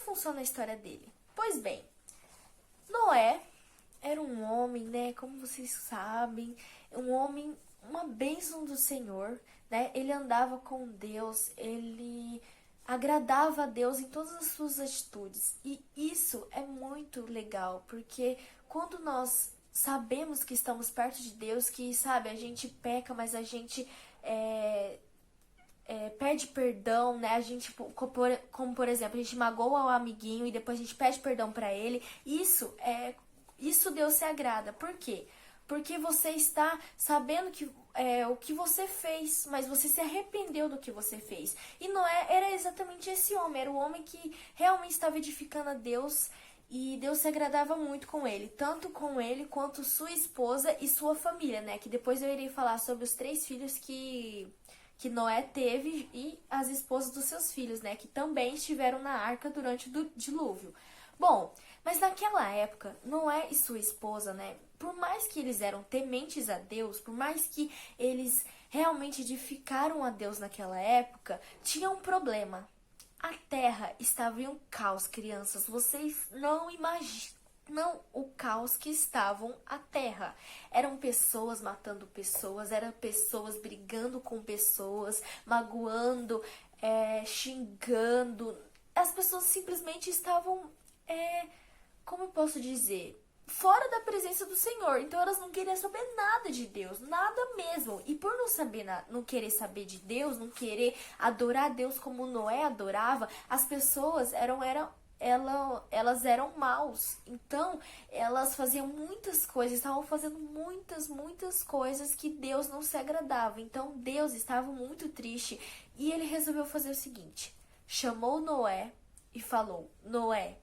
funciona a história dele? Pois bem, Noé era um homem, né? Como vocês sabem, um homem, uma bênção do Senhor, né? Ele andava com Deus, ele agradava a Deus em todas as suas atitudes. E isso é muito legal, porque quando nós sabemos que estamos perto de Deus, que, sabe, a gente peca, mas a gente pede perdão, né? A gente, como por exemplo, a gente magoa o amiguinho e depois a gente pede perdão pra ele. Isso Deus se agrada. Por quê? Porque você está sabendo que o que você fez, mas você se arrependeu do que você fez. E Noé era exatamente esse homem, era o homem que realmente estava edificando a Deus e Deus se agradava muito com ele, tanto com ele quanto sua esposa e sua família, né? Que depois eu irei falar sobre os 3 filhos que Noé teve e as esposas dos seus filhos, né? Que também estiveram na arca durante o dilúvio. Bom, mas naquela época, Noé e sua esposa, né? Por mais que eles eram tementes a Deus, por mais que eles realmente edificaram a Deus naquela época, tinha um problema. A terra estava em um caos, crianças. Vocês não imaginam o caos que estavam a terra. Eram pessoas matando pessoas, eram pessoas brigando com pessoas, magoando, xingando. As pessoas simplesmente estavam, como eu posso dizer, fora da presença do Senhor. Então elas não queriam saber nada de Deus, nada mesmo. E por não saber, não querer saber de Deus, não querer adorar Deus como Noé adorava, as pessoas elas eram maus. Então elas faziam muitas coisas, estavam fazendo muitas coisas que Deus não se agradava. Então Deus estava muito triste e ele resolveu fazer o seguinte: chamou Noé e falou: Noé,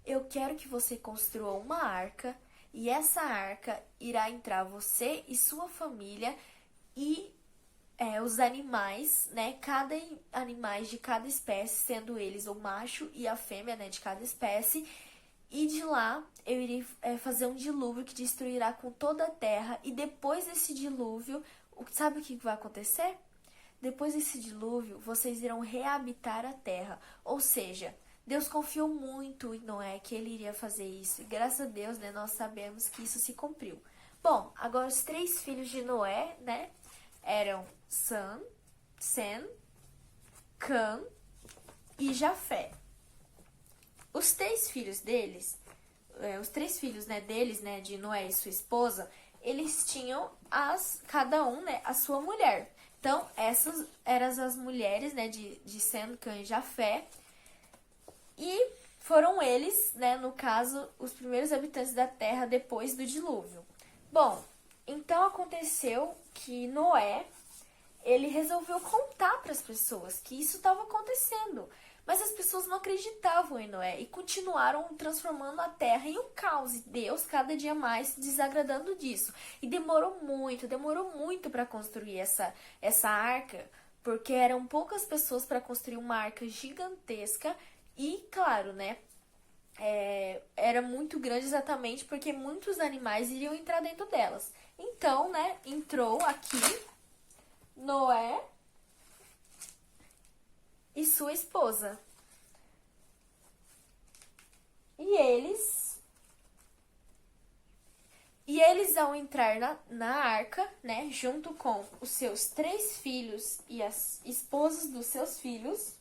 eu quero que você construa uma arca e essa arca irá entrar você e sua família e os animais, né? Animais de cada espécie, sendo eles o macho e a fêmea, né? De cada espécie. E de lá eu irei fazer um dilúvio que destruirá com toda a terra. E depois desse dilúvio, sabe o que vai acontecer? Depois desse dilúvio, vocês irão reabitar a terra. Ou seja, Deus confiou muito em Noé que ele iria fazer isso. E graças a Deus, né, nós sabemos que isso se cumpriu. Bom, agora os 3 filhos de Noé, né, eram Sem, Cã e Jafé. Os 3 filhos deles, né, deles, né, de Noé e sua esposa, eles tinham cada um, né, a sua mulher. Então, essas eram as mulheres, né, de Sem, Cã e Jafé. E foram eles, né, no caso, os primeiros habitantes da terra depois do dilúvio. Bom, então aconteceu que Noé, ele resolveu contar para as pessoas que isso estava acontecendo. Mas as pessoas não acreditavam em Noé e continuaram transformando a terra em um caos. E Deus, cada dia mais, se desagradando disso. E demorou muito para construir essa arca, porque eram poucas pessoas para construir uma arca gigantesca. E, claro, né, era muito grande exatamente porque muitos animais iriam entrar dentro delas. Então, né, entrou aqui Noé e sua esposa. E eles ao entrar na arca, né, junto com os seus 3 filhos e as esposas dos seus filhos,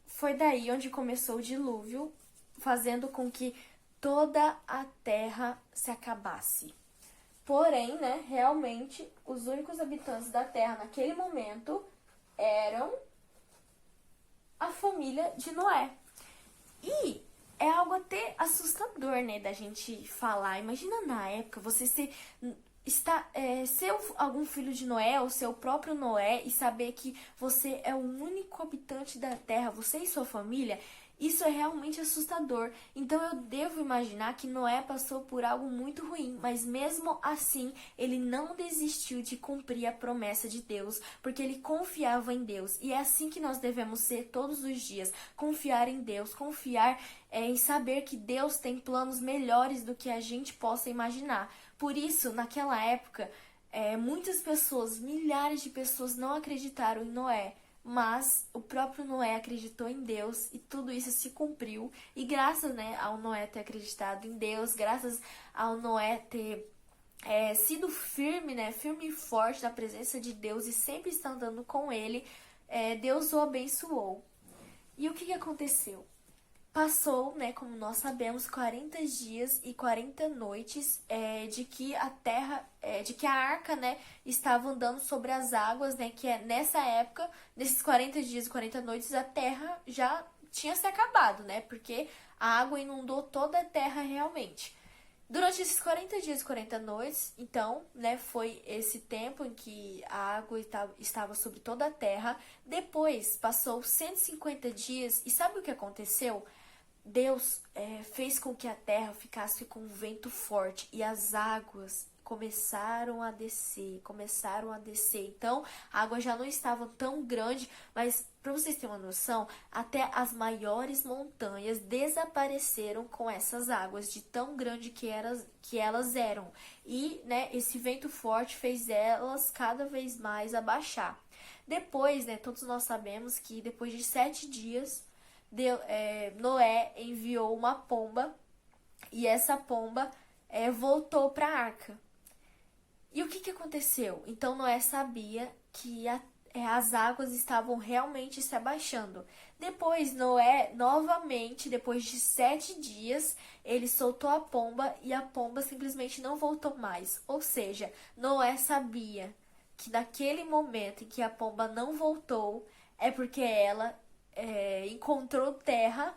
foi daí onde começou o dilúvio, fazendo com que toda a terra se acabasse. Porém, né, realmente, os únicos habitantes da terra naquele momento eram a família de Noé. E é algo até assustador, né, da gente falar. Imagina na época você ser algum filho de Noé ou seu próprio Noé e saber que você é o único habitante da terra, você e sua família. Isso é realmente assustador. Então eu devo imaginar que Noé passou por algo muito ruim, mas mesmo assim ele não desistiu de cumprir a promessa de Deus, porque ele confiava em Deus. E é assim que nós devemos ser todos os dias: confiar em Deus, confiar em saber que Deus tem planos melhores do que a gente possa imaginar. Por isso, naquela época, muitas pessoas, milhares de pessoas não acreditaram em Noé. Mas o próprio Noé acreditou em Deus e tudo isso se cumpriu. E graças, né, ao Noé ter acreditado em Deus, graças ao Noé ter sido firme, né, firme e forte na presença de Deus e sempre está andando com Ele, Deus o abençoou. E o que aconteceu? Passou, né, como nós sabemos, 40 dias e 40 noites de que a terra, de que a arca, né, estava andando sobre as águas, né, que nessa época, nesses 40 dias e 40 noites, a terra já tinha se acabado, né, porque a água inundou toda a terra realmente. Durante esses 40 dias e 40 noites, então, né, foi esse tempo em que a água estava sobre toda a terra. Depois, passou 150 dias e sabe o que aconteceu? Deus fez com que a terra ficasse com um vento forte e as águas começaram a descer, começaram a descer. Então, a água já não estava tão grande, mas para vocês terem uma noção, até as maiores montanhas desapareceram com essas águas, de tão grande que elas eram. E, né, esse vento forte fez elas cada vez mais abaixar. Depois, né, todos nós sabemos que depois de 7 dias, Noé enviou uma pomba e essa pomba voltou para a arca. E o que aconteceu? Então Noé sabia que as águas estavam realmente se abaixando. Depois Noé, novamente, depois de 7 dias, ele soltou a pomba e a pomba simplesmente não voltou mais. Ou seja, Noé sabia que naquele momento em que a pomba não voltou, é porque ela encontrou terra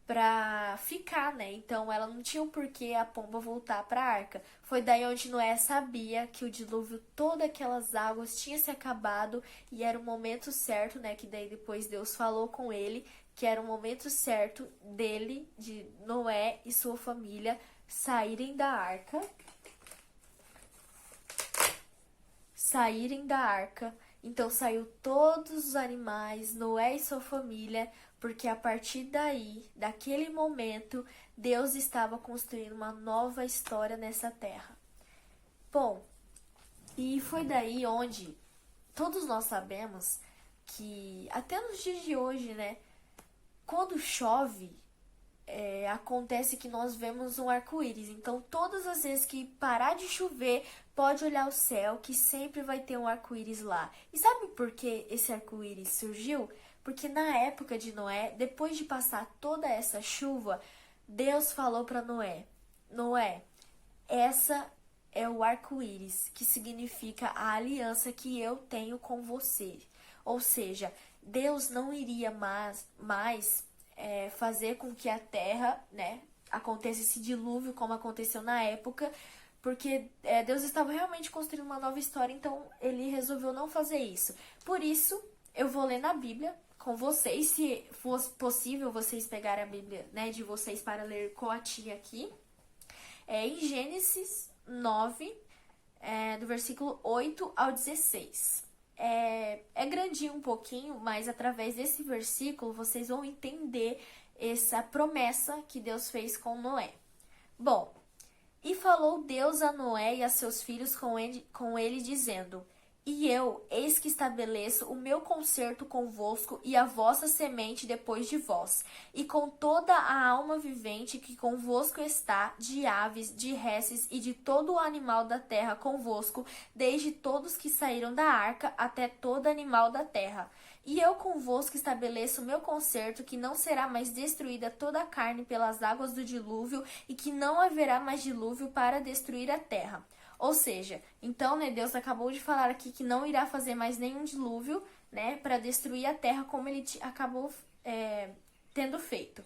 para ficar, né? Então ela não tinha o porquê a pomba voltar para a arca. Foi daí onde Noé sabia que o dilúvio, todas aquelas águas tinha se acabado e era o momento certo, né? Que daí depois Deus falou com ele que era o momento certo dele, de Noé e sua família saírem da arca. Então saiu todos os animais, Noé e sua família, porque a partir daí, daquele momento, Deus estava construindo uma nova história nessa terra. Bom, e foi daí onde todos nós sabemos que até nos dias de hoje, né, quando chove, acontece que nós vemos um arco-íris. Então, todas as vezes que parar de chover, pode olhar o céu, que sempre vai ter um arco-íris lá. E sabe por que esse arco-íris surgiu? Porque na época de Noé, depois de passar toda essa chuva, Deus falou para Noé: Noé, essa é o arco-íris, que significa a aliança que eu tenho com você. Ou seja, Deus não iria mais fazer com que a terra, né, aconteça esse dilúvio como aconteceu na época, porque Deus estava realmente construindo uma nova história, então ele resolveu não fazer isso. Por isso, eu vou ler na Bíblia com vocês, se for possível vocês pegarem a Bíblia, né, de vocês para ler com a tia aqui. Em Gênesis 9, do versículo 8 ao 16. É grandinho um pouquinho, mas através desse versículo vocês vão entender essa promessa que Deus fez com Noé. Bom, e falou Deus a Noé e a seus filhos com ele dizendo: E eu, eis que estabeleço o meu concerto convosco e a vossa semente depois de vós, e com toda a alma vivente que convosco está, de aves, de reses e de todo o animal da terra convosco, desde todos que saíram da arca até todo animal da terra. E eu convosco estabeleço o meu concerto, que não será mais destruída toda a carne pelas águas do dilúvio, e que não haverá mais dilúvio para destruir a terra. Ou seja, então, né, Deus acabou de falar aqui que não irá fazer mais nenhum dilúvio, né, para destruir a terra como ele acabou tendo feito.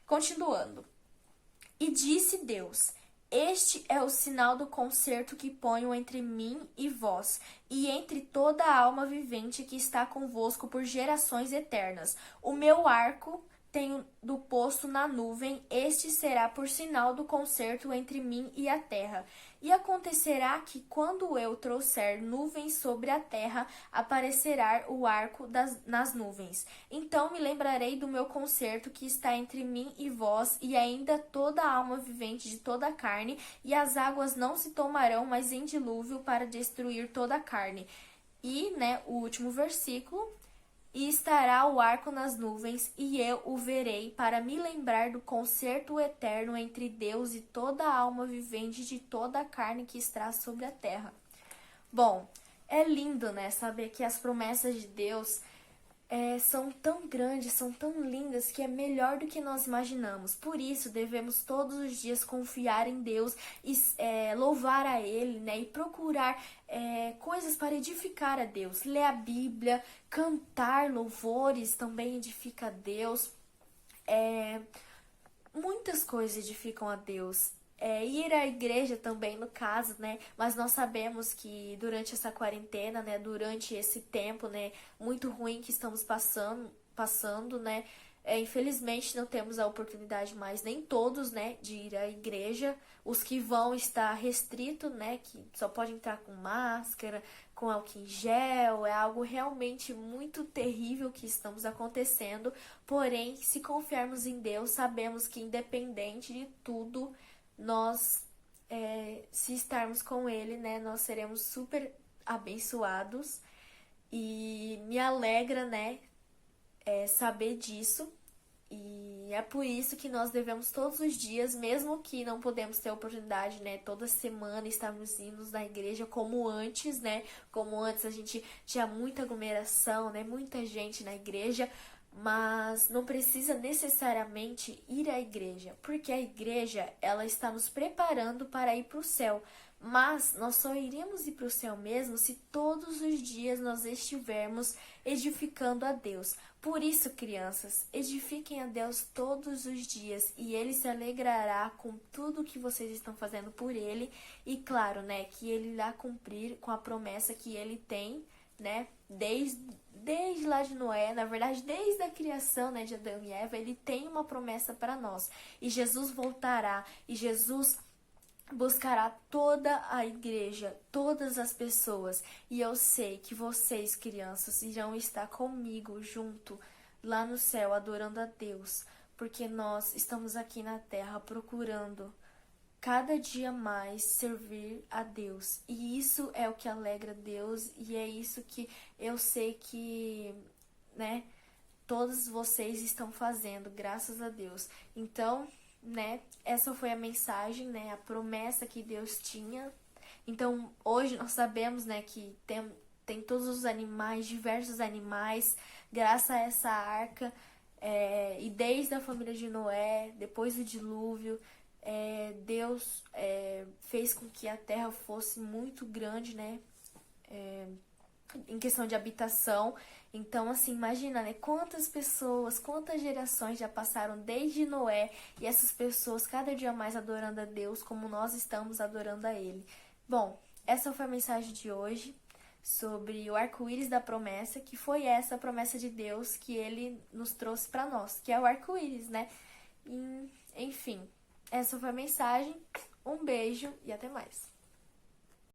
Continuando. E disse Deus: Este é o sinal do concerto que ponho entre mim e vós, e entre toda a alma vivente que está convosco por gerações eternas. O meu arco tenho do posto na nuvem, este será por sinal do concerto entre mim e a terra. E acontecerá que, quando eu trouxer nuvens sobre a terra, aparecerá o arco nas nuvens. Então me lembrarei do meu concerto que está entre mim e vós, e ainda toda a alma vivente de toda a carne, e as águas não se tomarão mais em dilúvio para destruir toda a carne. E, né, o último versículo. E estará o arco nas nuvens, e eu o verei, para me lembrar do concerto eterno entre Deus e toda a alma vivente de toda a carne que está sobre a terra. Bom, é lindo, né, saber que as promessas de Deus são tão grandes, são tão lindas, que é melhor do que nós imaginamos. Por isso, devemos todos os dias confiar em Deus e louvar a Ele, né? E procurar coisas para edificar a Deus. Ler a Bíblia, cantar louvores também edifica a Deus. Muitas coisas edificam a Deus. Ir à igreja também, no caso, né? Mas nós sabemos que durante essa quarentena, né? Durante esse tempo, né? Muito ruim que estamos passando, né? Infelizmente não temos a oportunidade mais, nem todos, né? De ir à igreja. Os que vão estar restrito, né? Que só pode entrar com máscara, com álcool em gel. É algo realmente muito terrível que estamos acontecendo. Porém, se confiarmos em Deus, sabemos que independente de tudo, nós, se estarmos com Ele, né, nós seremos super abençoados. E me alegra, né, saber disso. E é por isso que nós devemos todos os dias, mesmo que não podemos ter oportunidade, né, toda semana estarmos indo na igreja como antes, né, como antes a gente tinha muita aglomeração, né, muita gente na igreja, mas não precisa necessariamente ir à igreja, porque a igreja, ela está nos preparando para ir para o céu. Mas nós só iremos ir para o céu mesmo se todos os dias nós estivermos edificando a Deus. Por isso, crianças, edifiquem a Deus todos os dias e Ele se alegrará com tudo que vocês estão fazendo por Ele. E claro, né, que Ele irá cumprir com a promessa que Ele tem, né, desde lá de Noé, na verdade, desde a criação, né, de Adão e Eva, Ele tem uma promessa para nós. E Jesus voltará, e Jesus buscará toda a igreja, todas as pessoas. E eu sei que vocês, crianças, irão estar comigo junto lá no céu, adorando a Deus, porque nós estamos aqui na terra procurando cada dia mais servir a Deus. E isso é o que alegra Deus, e é isso que eu sei que, né, todos vocês estão fazendo, graças a Deus. Então, né, essa foi a mensagem, né, a promessa que Deus tinha. Então, hoje nós sabemos, né, que tem todos os animais, diversos animais, graças a essa arca, e desde a família de Noé, depois do dilúvio, Deus fez com que a terra fosse muito grande, né, em questão de habitação. Então, assim, imagina, né? Quantas pessoas, quantas gerações já passaram desde Noé, e essas pessoas cada dia mais adorando a Deus como nós estamos adorando a Ele. Bom, essa foi a mensagem de hoje sobre o arco-íris da promessa, que foi essa promessa de Deus que Ele nos trouxe para nós, que é o arco-íris, né? Enfim, essa foi a mensagem. Um beijo e até mais.